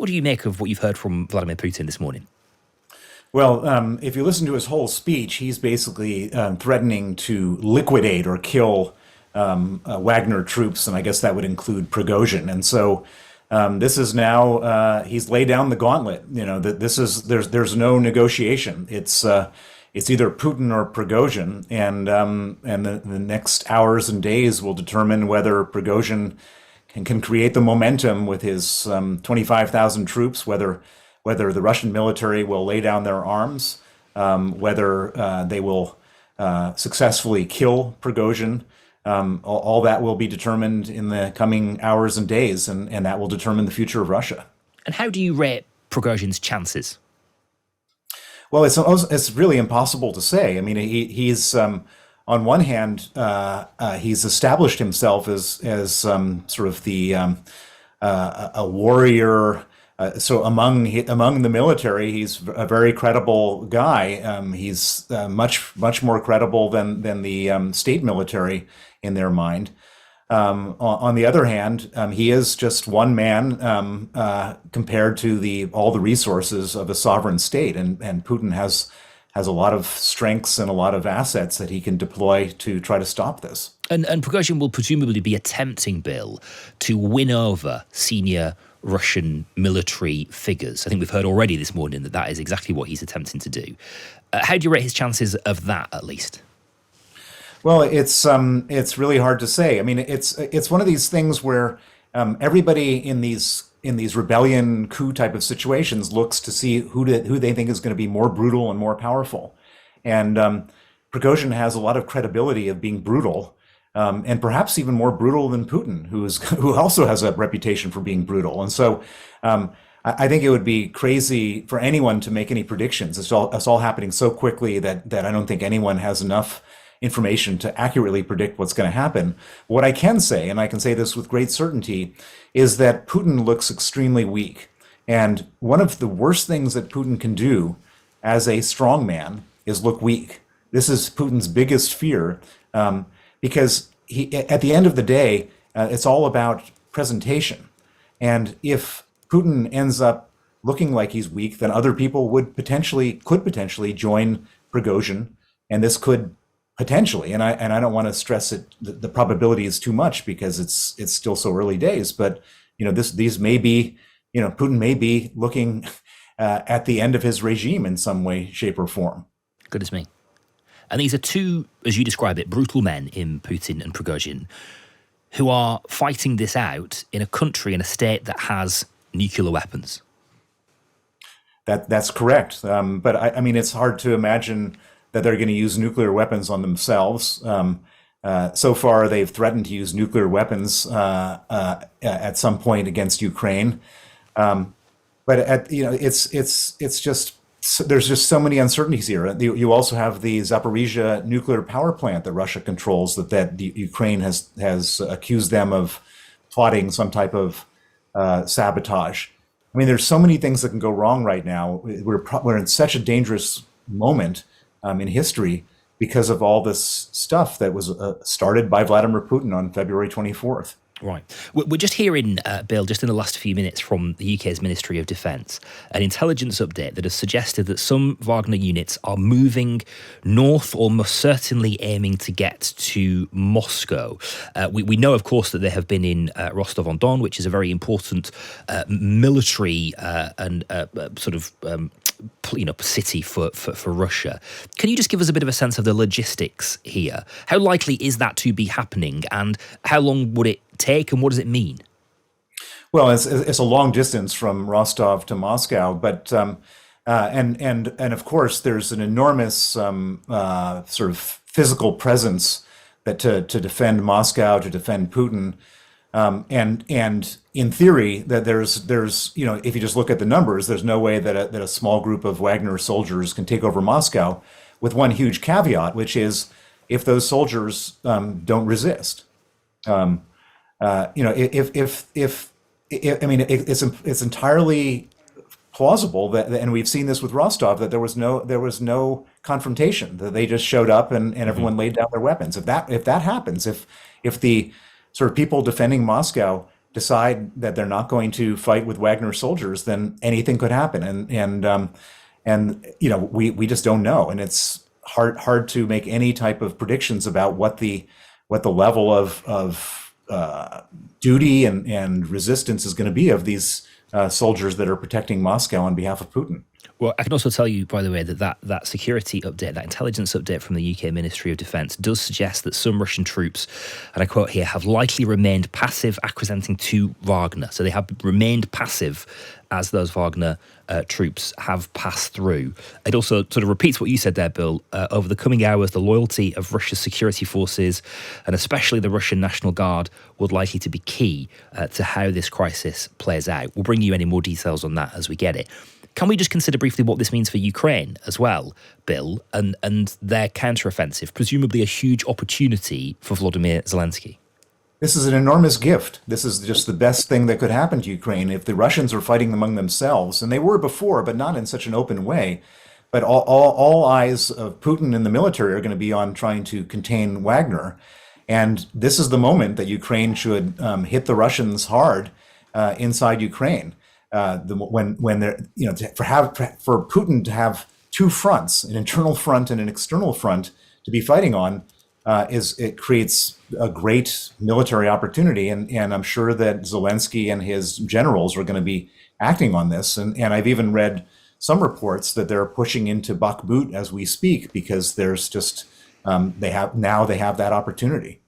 What do you make of what you've heard from Vladimir Putin this morning? Well, if you listen to his whole speech, he's basically threatening to liquidate or kill Wagner troops, and I guess that would include Prigozhin. And so this is now he's laid down the gauntlet. That this is there's no negotiation. It's either Putin or Prigozhin, and the next hours and days will determine whether Prigozhin can create the momentum with his 25,000 troops, whether the Russian military will lay down their arms, whether they will successfully kill Prigozhin. All that will be determined in the coming hours and days, and that will determine the future of Russia. And how do you rate Prigozhin's chances? Well, it's really impossible to say. I mean, he's on one hand, he's established himself as sort of a warrior. So among the military, he's a very credible guy. He's much more credible than the state military in their mind. On the other hand, he is just one man compared to all the resources of a sovereign state, and Putin has a lot of strengths and a lot of assets that he can deploy to try to stop this. And Prigozhin will presumably be attempting, Bill, to win over senior Russian military figures. I think we've heard already this morning that is exactly what he's attempting to do. How do you rate his chances of that, at least? Well, it's really hard to say. I mean, it's one of these things where everybody in these rebellion coup type of situations looks to see who they think is going to be more brutal and more powerful. And Prigozhin has a lot of credibility of being brutal, and perhaps even more brutal than Putin, who also has a reputation for being brutal. And so I think it would be crazy for anyone to make any predictions. It's all happening so quickly that I don't think anyone has enough information to accurately predict what's going to happen. What I can say, and I can say this with great certainty, is that Putin looks extremely weak. And one of the worst things that Putin can do as a strong man is look weak. This is Putin's biggest fear, because at the end of the day, it's all about presentation. And if Putin ends up looking like he's weak, then other people could potentially join Prigozhin, and this could potentially, and I don't want to stress it. The probability is too much because it's still so early days. But these may be, Putin may be looking at the end of his regime in some way, shape, or form. Goodness me! And these are two, as you describe it, brutal men in Putin and Prigozhin, who are fighting this out in a country, in a state that has nuclear weapons. That's correct. But I mean, it's hard to imagine that they're going to use nuclear weapons on themselves. So far, they've threatened to use nuclear weapons at some point against Ukraine. But it's just there's just so many uncertainties here. You also have the Zaporizhia nuclear power plant that Russia controls that Ukraine has accused them of plotting some type of sabotage. I mean, there's so many things that can go wrong right now. We're in such a dangerous moment in history because of all this stuff that was started by Vladimir Putin on February 24th. Right. We're just hearing, Bill, just in the last few minutes from the UK's Ministry of Defence, an intelligence update that has suggested that some Wagner units are moving north or most certainly aiming to get to Moscow. We know, of course, that they have been in Rostov-on-Don, which is a very important military and sort of city for Russia. Can you just give us a bit of a sense of the logistics here? How likely is that to be happening, and how long would it take, and what does it mean? Well, it's a long distance from Rostov to Moscow, but and of course there's an enormous sort of physical presence that to defend Moscow, to defend Putin. And in theory, that there's if you just look at the numbers, there's no way that a small group of Wagner soldiers can take over Moscow, with one huge caveat, which is if those soldiers don't resist. It's entirely plausible that, and we've seen this with Rostov, that there was no confrontation, that they just showed up and everyone laid down their weapons. If that happens, if the sort of people defending Moscow decide that they're not going to fight with Wagner soldiers, then anything could happen. And we just don't know, and it's hard to make any type of predictions about what the level of duty and resistance is going to be of these soldiers that are protecting Moscow on behalf of Putin. Well, I can also tell you, by the way, that security update, that intelligence update from the UK Ministry of Defence does suggest that some Russian troops, and I quote here, have likely remained passive acquiescing to Wagner. So they have remained passive as those Wagner troops have passed through. It also sort of repeats what you said there, Bill. Over the coming hours, the loyalty of Russia's security forces, and especially the Russian National Guard, would likely to be key to how this crisis plays out. We'll bring you any more details on that as we get it. Can we just consider briefly what this means for Ukraine as well, Bill, and their counteroffensive, presumably a huge opportunity for Volodymyr Zelensky? This is an enormous gift. This is just the best thing that could happen to Ukraine if the Russians are fighting among themselves, and they were before, but not in such an open way. But all eyes of Putin and the military are going to be on trying to contain Wagner. And this is the moment that Ukraine should hit the Russians hard inside Ukraine. When they're, for Putin to have two fronts, an internal front and an external front to be fighting on, it creates a great military opportunity, and I'm sure that Zelensky and his generals are going to be acting on this. And I've even read some reports that they're pushing into Bakhmut as we speak, because there's just they have that opportunity.